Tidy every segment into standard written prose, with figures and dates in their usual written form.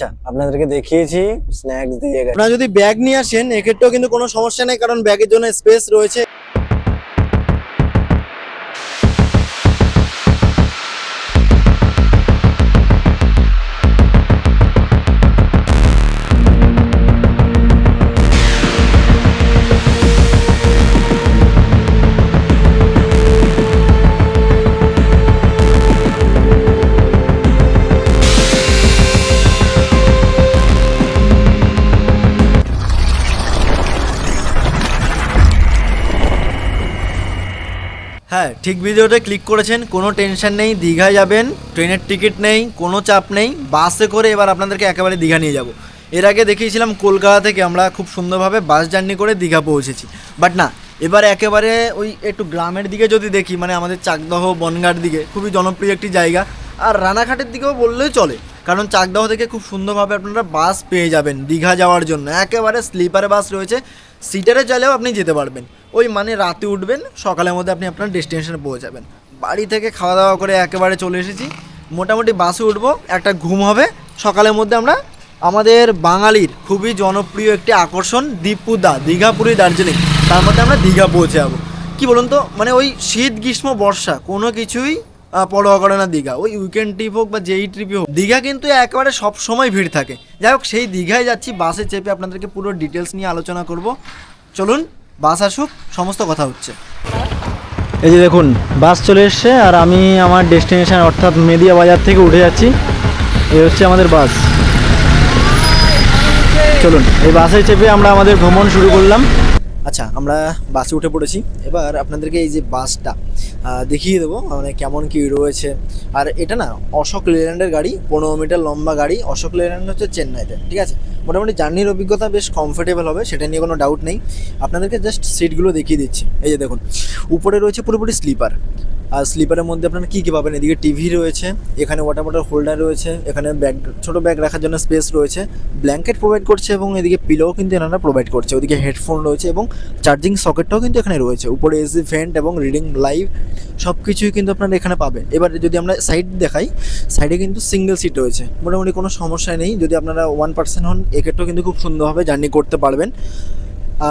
আচ্ছা আপনাদেরকে দেখিয়েছি স্ন্যাক্স দিয়ে গেছে। আপনারা যদি ব্যাগ নিয়ে আসেন এক্ষেত্রেও কিন্তু কোনো সমস্যা নেই, কারণ ব্যাগের জন্য স্পেস রয়েছে। হ্যাঁ, ঠিক ভিডিওতে ক্লিক করেছেন, কোনো টেনশন নেই। দীঘায় যাবেন, ট্রেনের টিকিট নেই, কোনো চাপ নেই। বাসে করে এবার আপনাদেরকে একেবারে দীঘা নিয়ে যাব। এর আগে দেখিয়েছিলাম কলকাতা থেকে আমরা খুব সুন্দরভাবে বাস জার্নি করে দীঘা পৌঁছেছি, বাট না, এবার একেবারে ওই একটু গ্রামের দিকে যদি দেখি, মানে আমাদের চাকদহ বনগাঁর দিকে খুবই জনপ্রিয় একটি জায়গা, আর রানাঘাটের দিকেও বললেই চলে, কারণ চাকদহ থেকে খুব সুন্দরভাবে আপনারা বাস পেয়ে যাবেন দীঘা যাওয়ার জন্য। একেবারে স্লিপারে বাস রয়েছে, সিটারে চাইলেও আপনি যেতে পারবেন। ওই মানে রাতে উঠবেন, সকালের মধ্যে আপনি আপনার ডেস্টিনেশনে পৌঁছাবেন। বাড়ি থেকে খাওয়া দাওয়া করে একেবারে চলে এসেছি, মোটামুটি বাসে উঠবো, একটা ঘুম হবে, সকালের মধ্যে আমরা আমাদের বাঙালির খুবই জনপ্রিয় একটি আকর্ষণ দীপুদা দীঘা পুরী দার্জিলিং, তার মধ্যে আমরা দীঘা পৌঁছে যাবো। কী বলুন তো, মানে ওই শীত গ্রীষ্ম বর্ষা কোনো কিছুই পরোয়া করে না দীঘা। ওই উইকেন্ড ট্রিপ হোক বা যেই ট্রিপই হোক, দীঘা কিন্তু একেবারে সব সময় ভিড় থাকে। যাই হোক, সেই দীঘায় যাচ্ছি, বাসে চেপে আপনাদেরকে পুরো ডিটেলস নিয়ে আলোচনা করব। চলুন, বাস আসুক, সমস্ত কথা হচ্ছে। এই যে দেখুন, বাস চলে এসছে আর আমি আমার ডেস্টিনেশন অর্থাৎ মেদিয়া বাজার থেকে উঠে যাচ্ছি। এই হচ্ছে আমাদের বাস। চলুন, এই বাসে চেপে আমরা আমাদের ভ্রমণ শুরু করলাম। আচ্ছা, আমরা বাসে উঠে পড়েছি। এবার আপনাদেরকে এই যে বাসটা দেখিয়ে দেবো, মানে কেমন কী রয়েছে। আর এটা না অশোক লেল্যান্ডের গাড়ি, 15 মিটার লম্বা গাড়ি। অশোক লেল্যান্ড হচ্ছে চেন্নাইতে, ঠিক আছে। মোটামুটি জার্নির অভিজ্ঞতা বেশ কমফোর্টেবল হবে, সেটা নিয়ে কোনো ডাউট নেই। আপনাদেরকে জাস্ট সিটগুলো দেখিয়ে দিচ্ছি। এই যে দেখুন, উপরে রয়েছে পুরোপুরি স্লিপার। আর স্লিপারের মধ্যে আপনারা কী কী পাবেন, এদিকে টিভি রয়েছে, এখানে ওয়াটার বটল হোল্ডার রয়েছে, এখানে ব্যাগ, ছোটো ব্যাগ রাখার জন্য স্পেস রয়েছে, ব্ল্যাঙ্কেট প্রোভাইড করছে, এবং এদিকে পিলোও কিন্তু এনারা প্রোভাইড করছে। ওদিকে হেডফোন রয়েছে এবং চার্জিং সকেটটাও কিন্তু এখানে রয়েছে। উপরে এসি ভেন্ট এবং রিডিং লাইভ সব কিছুই কিন্তু আপনারা এখানে পাবেন। এবার যদি আমরা সাইড দেখাই, সাইডে কিন্তু সিঙ্গেল সিট রয়েছে, মোটামুটি কোনো সমস্যা নেই। যদি আপনারা 1 পার্সন হন, এক্ষেত্রেও কিন্তু খুব সুন্দরভাবে জার্নি করতে পারবেন।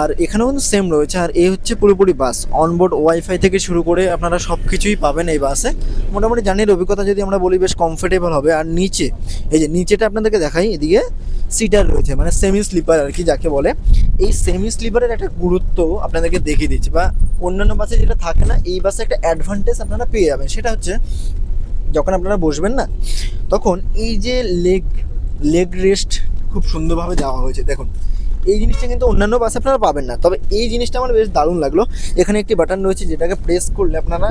আর এখানেও কিন্তু সেম রয়েছে। আর এই হচ্ছে পুরোপুরি বাস, অনবোর্ড ওয়াইফাই থেকে শুরু করে আপনারা সব কিছুই পাবেন এই বাসে। মোটামুটি জার্নির অভিজ্ঞতা যদি আমরা বলি, বেশ কমফোর্টেবল হবে। আর নিচে, এই যে নিচেটা আপনাদেরকে দেখাই, এদিকে সিটার রয়েছে, মানে সেমি স্লিপার আর কি যাকে বলে। এই সেমি স্লিপারের একটা গুরুত্ব আপনাদেরকে দেখিয়ে দিচ্ছি, বা অন্যান্য বাসে যেটা থাকে না, এই বাসে একটা অ্যাডভান্টেজ আপনারা পেয়ে যাবেন। সেটা হচ্ছে, যখন আপনারা বসবেন না, তখন এই যে লেগ রেস্ট খুব সুন্দরভাবে দেওয়া হয়েছে। দেখুন, এই জিনিসটা কিন্তু অন্যান্য বাসে আপনারা পাবেন না, তবে এই জিনিসটা আমার বেশ দারুণ লাগলো। এখানে একটি বাটন রয়েছে, যেটাকে প্রেস করলে আপনারা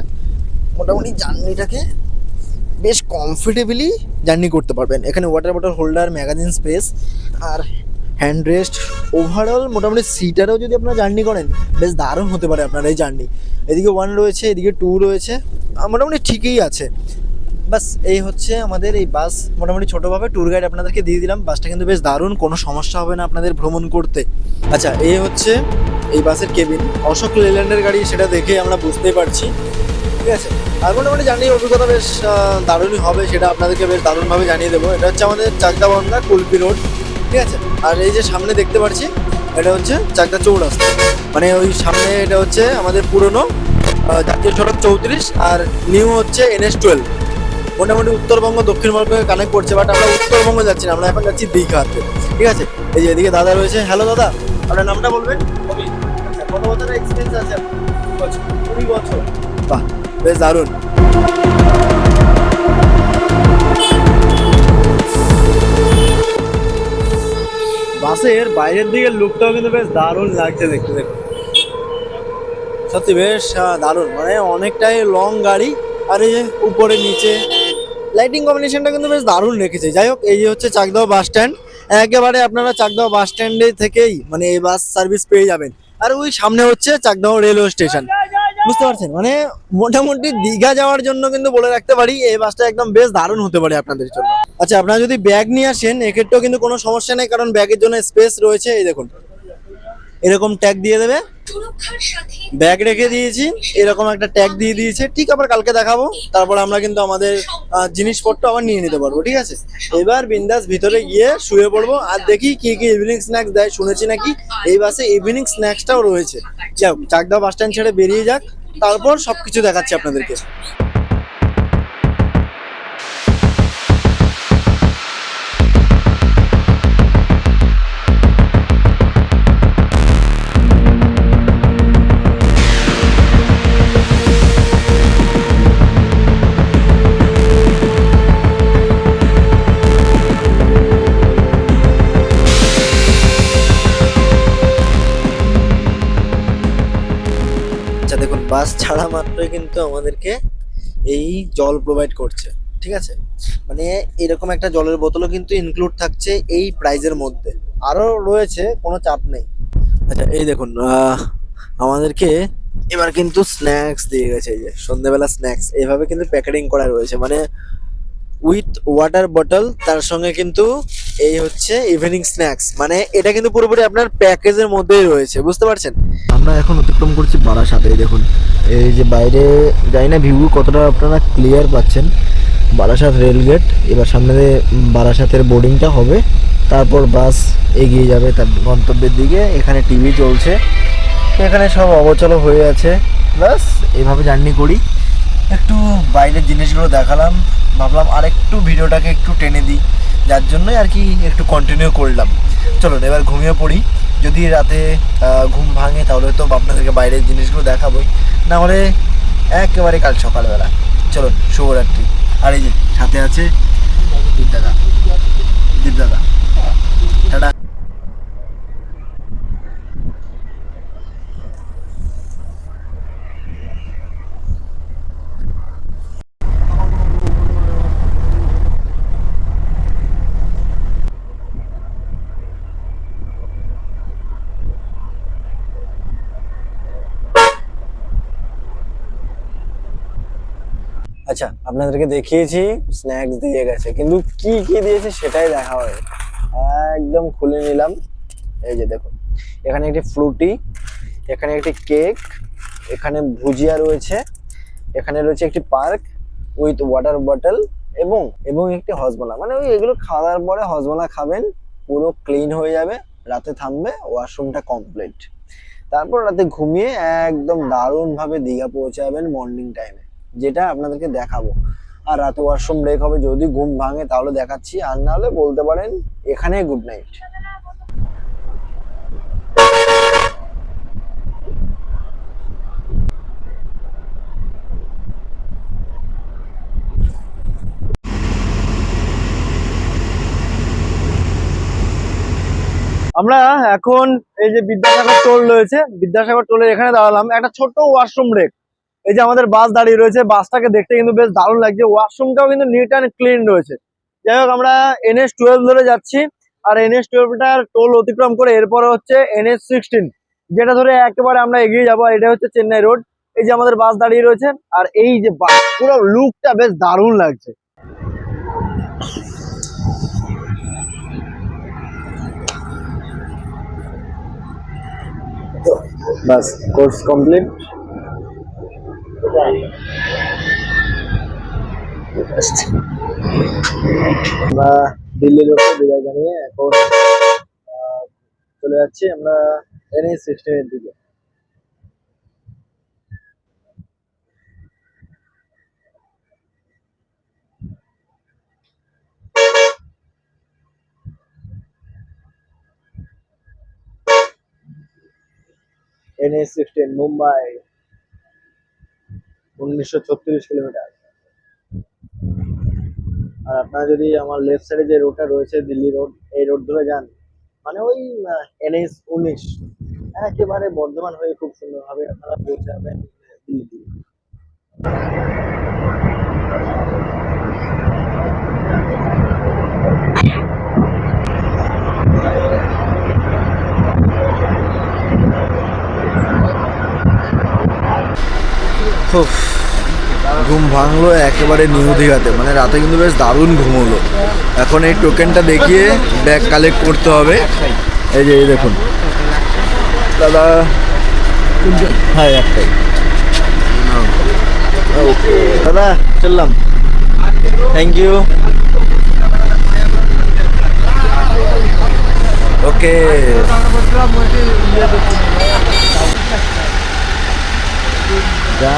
মোটামুটি জার্নিটাকে বেশ কমফোর্টেবলি জার্নি করতে পারবেন। এখানে water bottle holder, magazine space আর হ্যান্ড রেস্ট। ওভারঅল মোটামুটি সিটারেও যদি আপনারা জার্নি করেন, বেশ দারুণ হতে পারে আপনার এই জার্নি। এদিকে 1 রয়েছে, এদিকে 2 রয়েছে, মোটামুটি ঠিকই আছে। বাস এই হচ্ছে আমাদের এই বাস। মোটামুটি ছোটোভাবে ট্যুর গাইড আপনাদেরকে দিয়ে দিলাম। বাসটা কিন্তু বেশ দারুণ, কোনো সমস্যা হবে না আপনাদের ভ্রমণ করতে। আচ্ছা, এই হচ্ছে এই বাসের কেবিন, অশোক লেল্যান্ডের গাড়ি, সেটা দেখে আমরা বুঝতেই পারছি, ঠিক আছে। আর মোটামুটি জার্নির অভিজ্ঞতা বেশ দারুণই হবে, সেটা আপনাদেরকে বেশ দারুণভাবে জানিয়ে দেবো। এটা হচ্ছে আমাদের চাকদা বনগাঁ কুলপি রোড, ঠিক আছে। আর এই যে সামনে দেখতে পাচ্ছি, এটা হচ্ছে চাকদা চৌরাস্তা, মানে ওই সামনে এটা হচ্ছে আমাদের পুরনো জাতীয় সড়ক 34, আর নিউ হচ্ছে NH12। মোটামুটি উত্তরবঙ্গ দক্ষিণবঙ্গকে কানেক্ট করছে, বাট আমরা উত্তরবঙ্গ যাচ্ছি না, আমরা এখন যাচ্ছি দীঘাতে, ঠিক আছে। এই যে এদিকে দাদা রয়েছে। হ্যালো দাদা, আপনার নামটা বলবেন? আচ্ছা, কত বছরের এক্সপিরিয়েন্স আছে? 20 বছর। বাহ, বেশ দারুণ। বাসের বাইরের দিকের লুকটাও কিন্তু বেশ দারুণ লাগছে দেখতে, দেখুন সত্যি বেশ দারুণ, মানে অনেকটাই লং গাড়ি। আর এই যে উপরে নিচে লাইটিং কম্বিনেশনটা কিন্তু বেশ দারুণ রেখেছে। যাই হোক, এই যে হচ্ছে চাকদহ বাস স্ট্যান্ড। একেবারে আপনারা চাকদহ বাস স্ট্যান্ডে থেকেই মানে এই বাস সার্ভিস পেয়ে যাবেন। আর ওই সামনে হচ্ছে চাকদহ রেলওয়ে স্টেশন, বুঝতে পারছেন। মানে মোটামুটি দীঘা যাওয়ার জন্য কিন্তু বলে রাখতে পারি, এই বাসটা একদম বেশ দারুণ হতে পারে আপনাদের জন্য। আচ্ছা, আপনারা যদি ব্যাগ নিয়ে আসেন এক্ষেত্রেও কিন্তু কোনো সমস্যা নেই, কারণ ব্যাগের জন্য স্পেস রয়েছে। এই দেখুন, এরকম ট্যাগ দিয়ে দেবে। ব্যাগ রেখে দিয়েছি, এরকম একটা ট্যাগ দিয়ে দিয়েছে, ঠিক আবার কালকে দেখাবো। তারপর আমরা কিন্তু আমাদের জিনিসপত্র আবার নিয়ে নিতে পারবো, ঠিক আছে। এবার বিন্দাস ভিতরে গিয়ে শুয়ে পড়বো আর দেখি কি কি ইভিনিং স্ন্যাক্স দেয়। শুনেছি নাকি এই বাসে ইভিনিং স্ন্যাক্সটাও রয়েছে। যাক, চাকদা বাস স্ট্যান্ড ছেড়ে বেরিয়ে যাক, তারপর সবকিছু দেখাচ্ছি আপনাদেরকে। আচ্ছা দেখুন, বাস ছাড়া মাত্রই কিন্তু আমাদেরকে এই জল প্রোভাইড করছে, ঠিক আছে। মানে এরকম একটা জলের বোতলও কিন্তু ইনক্লুড থাকছে এই প্রাইজের মধ্যে। আরও রয়েছে, কোনো চাপ নেই। আচ্ছা এই দেখুন, আমাদেরকে এবার কিন্তু স্ন্যাক্স দিয়ে গেছে। এই যে সন্ধ্যেবেলা স্ন্যাক্স এইভাবে কিন্তু প্যাকেটিং করা রয়েছে, মানে উইথ ওয়াটার বটল, তার সঙ্গে কিন্তু এই হচ্ছে ইভিনিং স্ন্যাক্স। মানে এটা কিন্তু পুরোপুরি আপনার প্যাকেজের মধ্যেই রয়েছে, বুঝতে পারছেন। আমরা এখন অতিক্রম করছি বারাসাতে। এই দেখুন, এই যে বাইরে যাই না ভিউ কতটা আপনারা ক্লিয়ার পাচ্ছেন। বারাসাত রেলগেট, এবার সামনে বারাসাতের বোর্ডিংটা হবে, তারপর বাস এগিয়ে যাবে তার গন্তব্যের দিকে। এখানে টিভি চলছে, এখানে সব অগোছালো হয়ে আছে। বাস এইভাবে জার্নি করি। একটু বাইরের জিনিসগুলো দেখালাম, ভাবলাম আর একটু ভিডিওটাকে একটু টেনে দিই, যার জন্যই আর কি একটু কন্টিনিউ করলাম। চলুন এবার ঘুমিয়ে পড়ি। যদি রাতে ঘুম ভাঙে তাহলে তো আপনাদেরকে বাইরের জিনিসগুলো দেখাবোই, না হলে একেবারে কাল সকালবেলা। চলুন, শুভরাত্রি। আর এই যে সাথে আছে দীপদাদা, দীপদাদা টাটা। আচ্ছা, আপনাদেরকে দেখিয়েছি স্ন্যাক্স দিয়ে গেছে, কিন্তু কি কি দিয়েছে সেটাই দেখা হয়। একদম খুলে নিলাম। এই যে দেখুন, এখানে একটি ফ্রুটি, এখানে একটি কেক, এখানে ভুজিয়া রয়েছে, এখানে রয়েছে একটি পার্ক উইথ ওয়াটার বটল এবং এবং একটি হজমোলা। মানে ওই এগুলো খাওয়ার পরে হজমোলা খাবেন, পুরো ক্লিন হয়ে যাবে, রাতে থামবে, ওয়াশরুমটা কমপ্লিট। তারপর রাতে ঘুমিয়ে একদম দারুণভাবে দীঘা পৌঁছাবেন মর্নিং টাইমে, যেটা আপনাদেরকে দেখাবো। আর রাতে ওয়াশরুম ব্রেক হবে, যদি ঘুম ভাঙে তাহলে দেখাচ্ছি, আর না হলে বলতে পারেন এখানেই গুড নাইট। আমরা এখন এই যে বিদ্যাসাগর টোল রয়েছে, বিদ্যাসাগর টোলের এখানে দাঁড়ালাম। একটা ছোট্ট ওয়াশরুম ব্রেক। এই যে আমাদের বাস দাঁড়িয়ে রয়েছে, বাসটাকে দেখতে কিন্তু বেশ দারুণ লাগছে, ওয়াশরুমটাও কিন্তু নিট অ্যান্ড ক্লিন রয়েছে। যাই হোক, আমরা NH-12 ধরে যাচ্ছি, আর NH-12টার টোল অতিক্রম করে এরপরে হচ্ছে NH-16, যেটা ধরে একেবারে আমরা এগিয়ে যাবো। এটা হচ্ছে চেন্নাই রোড। এই যে আমাদের বাস দাঁড়িয়ে রয়েছে, আর এই যে বাস, পুরো লুকটা বেশ দারুণ লাগছে। বাস কোর্স কমপ্লিট। আমরা দিল্লি রোডে বিদায় জানিয়ে এখন চলে যাচ্ছি আমরা NH-16 এর দিকে। NH-16 Mumbai, 1936 kilometre. আর আপনারা যদি আমার লেফট সাইডে যে রোডটা রয়েছে দিল্লি রোড, এই রোড ধরে যান, মানে ওই NH-19 একেবারে বর্ধমান হয়ে খুব সুন্দরভাবে আপনারা পৌঁছে যাবেন দিল্লি। ঘুম ভাঙলো একেবারে নিউ দীঘাতে, মানে রাতে কিন্তু বেশ দারুণ ঘুম হলো। এখন এই টোকেনটা দেখিয়ে ব্যাগ কালেক্ট করতে হবে। এই যে এই দেখুন, দাদা হ্যাঁ একটাই ওকে দাদা চললাম থ্যাংক ইউ ওকে যা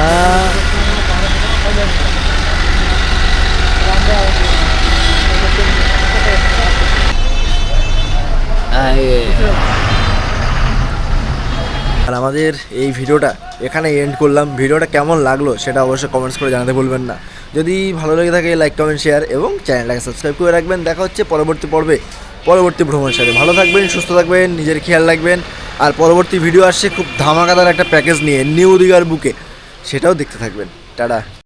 আর আমাদের এই ভিডিওটা এখানে এন্ড করলাম। ভিডিওটা কেমন লাগলো সেটা অবশ্যই কমেন্টস করে জানাতে ভুলবেন না। যদি ভালো লেগে থাকে লাইক কমেন্ট শেয়ার এবং চ্যানেলটাকে সাবস্ক্রাইব করে রাখবেন। দেখা হচ্ছে পরবর্তী পর্বে পরবর্তী ভ্রমণের সাথে। ভালো থাকবেন, সুস্থ থাকবেন, নিজের খেয়াল রাখবেন। আর পরবর্তী ভিডিও আসছে খুব ধামাকাদার একটা প্যাকেজ নিয়ে নিউ দীঘার বুকে, সেটাও দেখতে থাকবেন। টাটা।